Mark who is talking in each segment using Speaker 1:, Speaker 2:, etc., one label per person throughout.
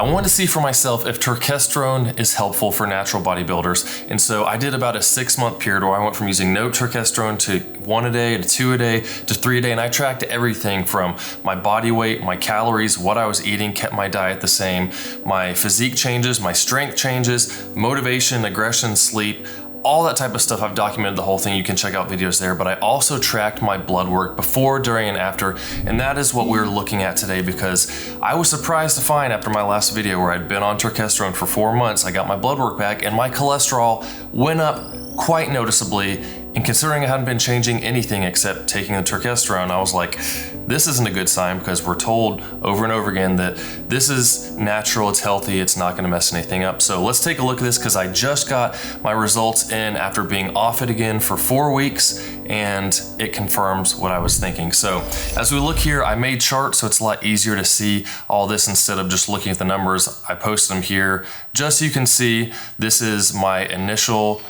Speaker 1: I wanted to see for myself if turkesterone is helpful for natural bodybuilders. And so I did about a 6-month period where I went from using no turkesterone to 1 a day to 2 a day to 3 a day. And I tracked everything from my body weight, my calories, what I was eating, kept my diet the same, my physique changes, my strength changes, motivation, aggression, sleep, all that type of stuff. I've documented the whole thing. You can check out videos there, but I also tracked my blood work before, during, and after. And that is what we're looking at today, because I was surprised to find after my last video where I'd been on turkesterone for 4 months, I got my blood work back and my cholesterol went up quite noticeably. And considering I hadn't been changing anything except taking the turkesterone, I was like, this isn't a good sign, because we're told over and over again that this is natural, it's healthy, it's not gonna mess anything up. So let's take a look at this, because I just got my results in after being off it again for 4 weeks, and it confirms what I was thinking. So as we look here, I made charts so it's a lot easier to see all this instead of just looking at the numbers. I posted them here just so you can see. This is my initial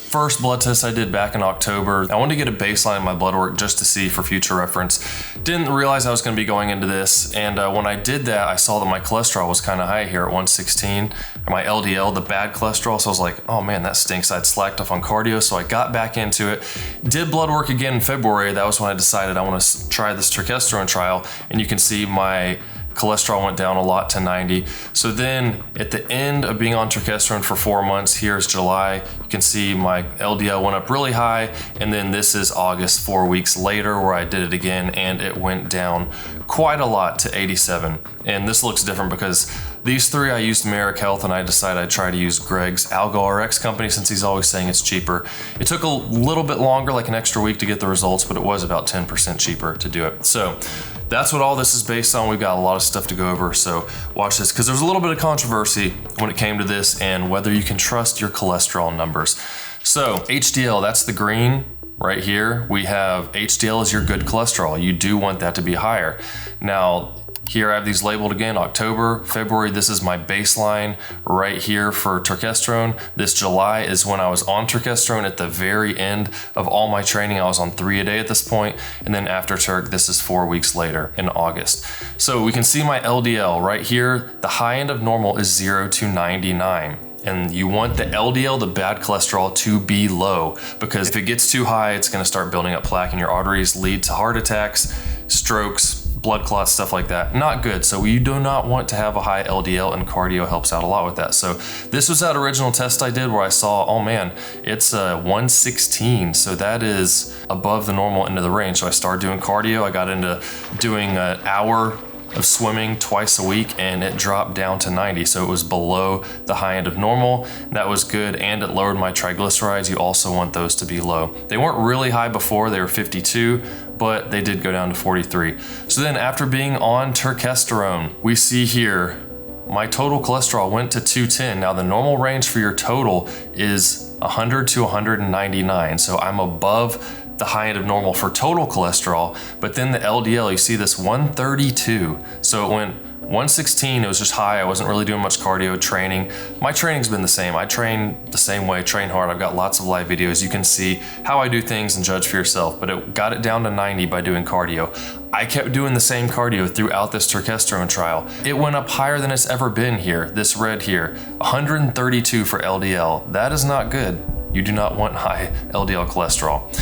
Speaker 1: first blood test I did back in October. I wanted to get a baseline of my blood work just to see for future reference. Didn't realize I was going to be going into this, and when I did that, I saw that my cholesterol was kind of high here at 116, my LDL, the bad cholesterol. So I was like, oh man, that stinks. I'd slacked off on cardio, so I got back into it. Did blood work again in February. That was when I decided I want to try this turkesterone trial, and you can see my cholesterol went down a lot to 90. So then at the end of being on turkesterone for 4 months, here's July, you can see my LDL went up really high. And then this is August, 4 weeks later, where I did it again, and it went down quite a lot to 87. And this looks different because these 3 I used Merrick Health, and I decided I'd try to use Greg's Algo RX company since he's always saying it's cheaper. It took a little bit longer, like an extra week to get the results, but it was about 10% cheaper to do it. So that's what all this is based on. We've got a lot of stuff to go over, so watch this, because there's a little bit of controversy when it came to this and whether you can trust your cholesterol numbers. So HDL, that's the green right here. We have HDL is your good cholesterol. You do want that to be higher. Now, here I have these labeled again, October, February, this is my baseline right here for turkesterone. This July is when I was on turkesterone at the very end of all my training. I was on 3 a day at this point. And then after Turk, this is 4 weeks later in August. So we can see my LDL right here. The high end of normal is 0 to 99. And you want the LDL, the bad cholesterol, to be low, because if it gets too high, it's gonna start building up plaque in your arteries, lead to heart attacks, strokes, blood clots, stuff like that. Not good. So you do not want to have a high LDL, and cardio helps out a lot with that. So this was that original test I did where I saw, oh man, it's 116. So that is above the normal end of the range. So I started doing cardio. I got into doing an hour of swimming twice a week, and it dropped down to 90. So it was below the high end of normal. That was good, and it lowered my triglycerides. You also want those to be low. They weren't really high before, they were 52, but they did go down to 43. So then after being on turkesterone, we see here, my total cholesterol went to 210. Now the normal range for your total is 100 to 199. So I'm above the high end of normal for total cholesterol, but then the LDL, you see this 132. So it went 116, it was just high. I wasn't really doing much cardio training. My training's been the same. I train the same way, train hard. I've got lots of live videos. You can see how I do things and judge for yourself, but it got it down to 90 by doing cardio. I kept doing the same cardio throughout this turkesterone trial. It went up higher than it's ever been here, this red here, 132 for LDL. That is not good. You do not want high LDL cholesterol.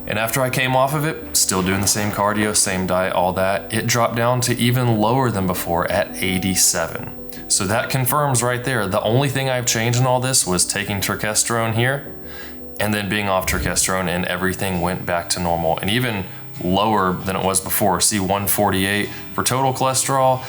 Speaker 1: And after I came off of it, still doing the same cardio, same diet, all that, it dropped down to even lower than before at 87. So that confirms right there, the only thing I've changed in all this was taking turkesterone here and then being off turkesterone, and everything went back to normal and even lower than it was before. See, 148 for total cholesterol,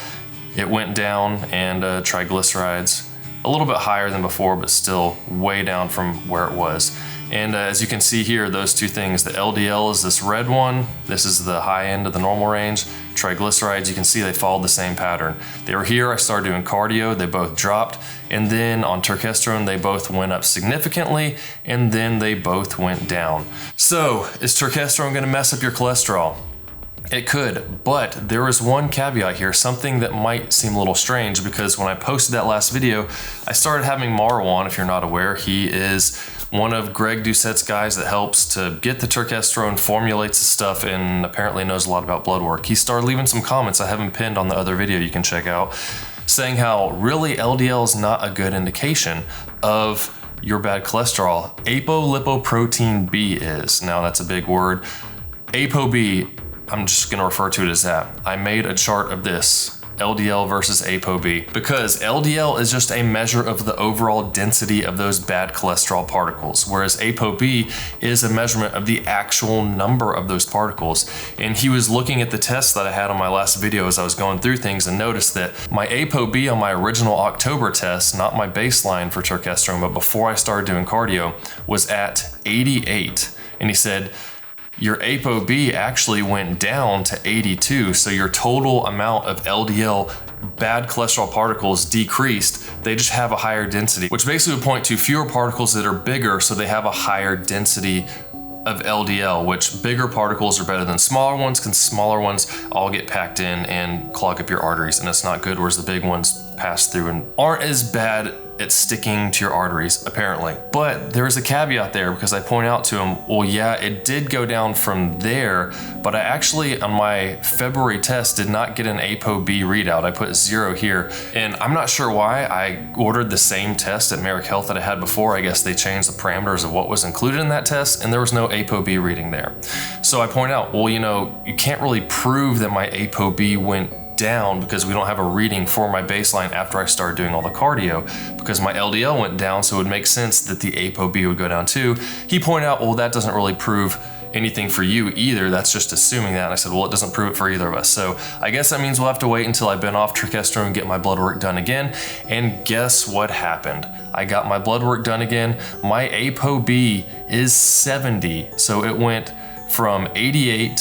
Speaker 1: it went down, and triglycerides a little bit higher than before, but still way down from where it was. And as you can see here, those two things, the LDL is this red one. This is the high end of the normal range. Triglycerides, you can see they followed the same pattern. They were here, I started doing cardio, they both dropped. And then on turkesterone, they both went up significantly, and then they both went down. So is turkesterone gonna mess up your cholesterol? It could, but there is one caveat here, something that might seem a little strange, because when I posted that last video, I started having Marwan. If you're not aware, he is one of Greg Doucette's guys that helps to get the turkesterone, formulates the stuff, and apparently knows a lot about blood work. He started leaving some comments. I have him pinned on the other video you can check out, saying how really LDL is not a good indication of your bad cholesterol. Apolipoprotein B is. Now that's a big word. ApoB, I'm just gonna refer to it as that. I made a chart of this, LDL versus ApoB, because LDL is just a measure of the overall density of those bad cholesterol particles, whereas ApoB is a measurement of the actual number of those particles. And he was looking at the tests that I had on my last video as I was going through things and noticed that my ApoB on my original October test, not my baseline for turkesterone, but before I started doing cardio, was at 88. And he said, your ApoB actually went down to 82, so your total amount of LDL bad cholesterol particles decreased. They just have a higher density, which basically would point to fewer particles that are bigger, so they have a higher density of LDL, which bigger particles are better than smaller ones, because smaller ones all get packed in and clog up your arteries, and it's not good, whereas the big ones pass through and aren't as bad at sticking to your arteries, apparently. But there is a caveat there, because I point out to him, well, yeah, it did go down from there, but I actually, on my February test, did not get an ApoB readout. I put 0 here, and I'm not sure why. I ordered the same test at Merrick Health that I had before. I guess they changed the parameters of what was included in that test, and there was no ApoB reading there. So I point out, well, you know, you can't really prove that my ApoB went down because we don't have a reading for my baseline after I started doing all the cardio, because my LDL went down, so it would make sense that the ApoB would go down too. He pointed out, well, that doesn't really prove anything for you either. That's just assuming that. And I said, well, it doesn't prove it for either of us. So I guess that means we'll have to wait until I've been off turkesterone and get my blood work done again. And guess what happened? I got my blood work done again. My ApoB is 70. So it went from 88.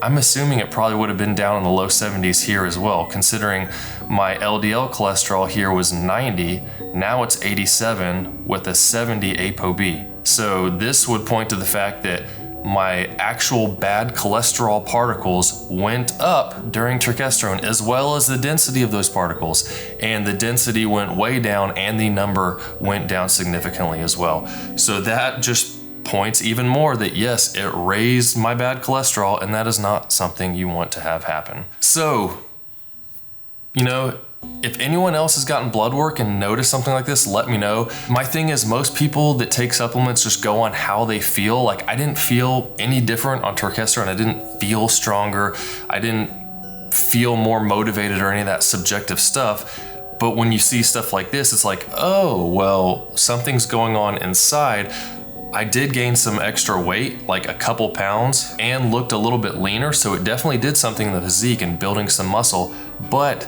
Speaker 1: I'm assuming it probably would have been down in the low 70s here as well, considering my LDL cholesterol here was 90, now it's 87 with a 70 ApoB. So this would point to the fact that my actual bad cholesterol particles went up during turkesterone, as well as the density of those particles. And the density went way down and the number went down significantly as well. So that just points even more that yes, it raised my bad cholesterol, and that is not something you want to have happen. So, you know, if anyone else has gotten blood work and noticed something like this, let me know. My thing is, most people that take supplements just go on how they feel. Like, I didn't feel any different on turkesterone. I didn't feel stronger. I didn't feel more motivated or any of that subjective stuff. But when you see stuff like this, it's like, oh, well, something's going on inside. I did gain some extra weight, like a couple pounds, and looked a little bit leaner, so it definitely did something in the physique and building some muscle, but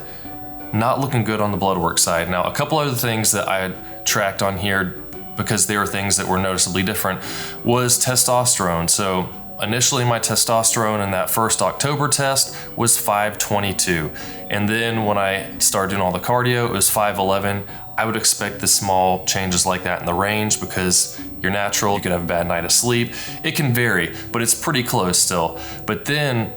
Speaker 1: not looking good on the blood work side. Now, a couple other things that I had tracked on here, because they were things that were noticeably different, was testosterone. So initially my testosterone in that first October test was 522. And then when I started doing all the cardio, it was 511. I would expect the small changes like that in the range, because you're natural, you could have a bad night of sleep. It can vary, but it's pretty close still. But then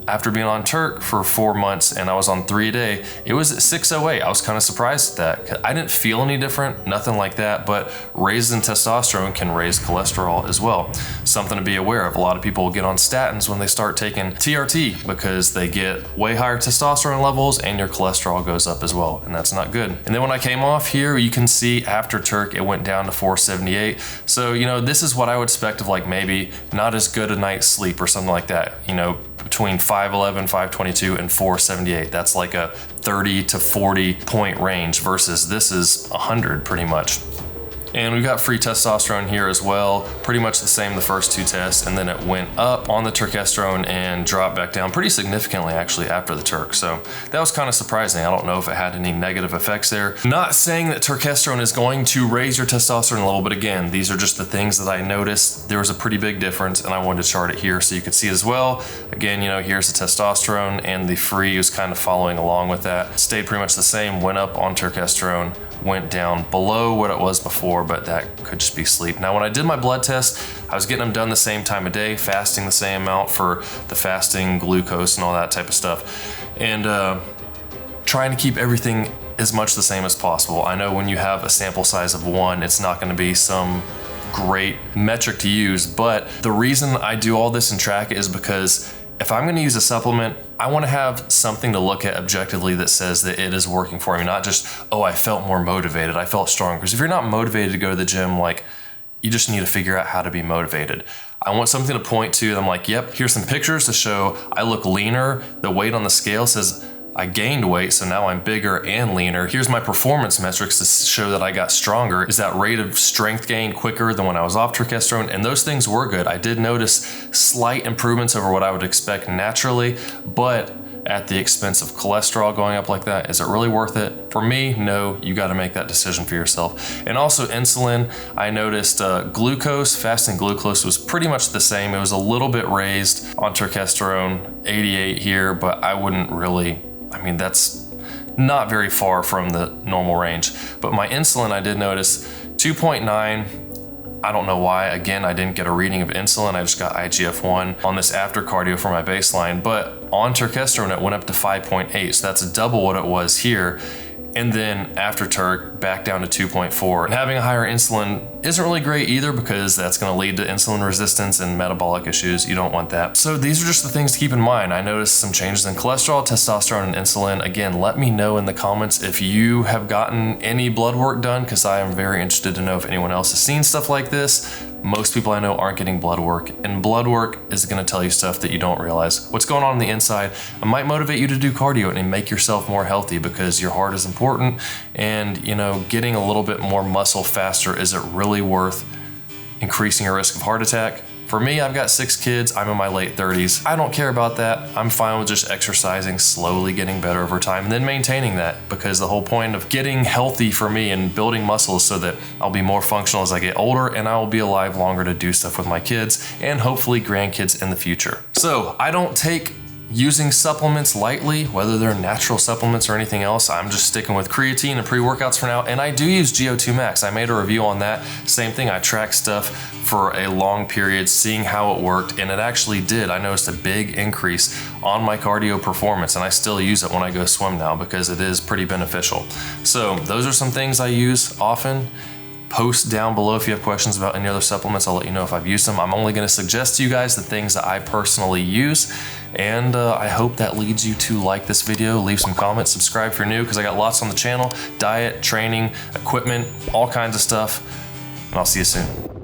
Speaker 1: after being on Turk for 4 months and I was on 3 a day, it was at 608. I was kind of surprised at that. I didn't feel any different, nothing like that, but raises in testosterone can raise cholesterol as well. Something to be aware of. A lot of people get on statins when they start taking TRT because they get way higher testosterone levels and your cholesterol goes up as well, and that's not good. And then when I came off here, you can see after Turk, it went down to 478. So, you know, this is what I would expect of like maybe not as good a night's sleep or something like that, you know, between 511, 522, and 478. That's like a 30 to 40 point range versus this is 100 pretty much. And we've got free testosterone here as well, pretty much the same the first 2 tests, and then it went up on the turkesterone and dropped back down pretty significantly actually after the Turk. So that was kind of surprising. I don't know if it had any negative effects there. Not saying that turkesterone is going to raise your testosterone level, but again, these are just the things that I noticed. There was a pretty big difference, and I wanted to chart it here so you could see it as well. Again, you know, here's the testosterone, and the free was kind of following along with that. Stayed pretty much the same, went up on turkesterone, went down below what it was before, but that could just be sleep. Now, when I did my blood test, I was getting them done the same time of day, fasting the same amount for the fasting, glucose, and all that type of stuff, and trying to keep everything as much the same as possible. I know when you have a sample size of 1, it's not going to be some great metric to use, but the reason I do all this and track it is because if I'm gonna use a supplement, I wanna have something to look at objectively that says that it is working for me, not just, oh, I felt more motivated, I felt stronger. Because if you're not motivated to go to the gym, like, you just need to figure out how to be motivated. I want something to point to, and I'm like, yep, here's some pictures to show I look leaner. The weight on the scale says I gained weight, so now I'm bigger and leaner. Here's my performance metrics to show that I got stronger. Is that rate of strength gain quicker than when I was off turkesterone? And those things were good. I did notice slight improvements over what I would expect naturally, but at the expense of cholesterol going up like that. Is it really worth it? For me, no. You got to make that decision for yourself. And also insulin, I noticed glucose, fasting glucose was pretty much the same. It was a little bit raised on turkesterone, 88 here, but I wouldn't really, I mean, that's not very far from the normal range. But my insulin, I did notice 2.9. I don't know why. Again, I didn't get a reading of insulin. I just got IGF-1 on this after cardio for my baseline. But on turkesterone, it went up to 5.8. So that's double what it was here. And then after Turk, back down to 2.4. And having a higher insulin isn't really great either, because that's going to lead to insulin resistance and metabolic issues. You don't want that. So these are just the things to keep in mind. I noticed some changes in cholesterol, testosterone, and insulin. Again, let me know in the comments if you have gotten any blood work done, because I am very interested to know if anyone else has seen stuff like this. Most people I know aren't getting blood work, and blood work is going to tell you stuff that you don't realize. What's going on the inside. It might motivate you to do cardio and make yourself more healthy, because your heart is important, and you know, getting a little bit more muscle faster, is it really worth increasing your risk of heart attack? For me, I've got 6 kids, I'm in my late 30s. I don't care about that. I'm fine with just exercising, slowly getting better over time, and then maintaining that, because the whole point of getting healthy for me and building muscles so that I'll be more functional as I get older, and I will be alive longer to do stuff with my kids and hopefully grandkids in the future. So I don't take using supplements lightly, whether they're natural supplements or anything else. I'm just sticking with creatine and pre-workouts for now, and I do use GO2 Max. I made a review on that. Same thing, I tracked stuff for a long period, seeing how it worked, and it actually did. I noticed a big increase on my cardio performance, and I still use it when I go swim now, because it is pretty beneficial. So those are some things I use often. Post down below if you have questions about any other supplements. I'll let you know if I've used them. I'm only going to suggest to you guys the things that I personally use, and I hope that leads you to like this video, leave some comments, subscribe if you're new, because I got lots on the channel: diet, training, equipment, all kinds of stuff, and I'll see you soon.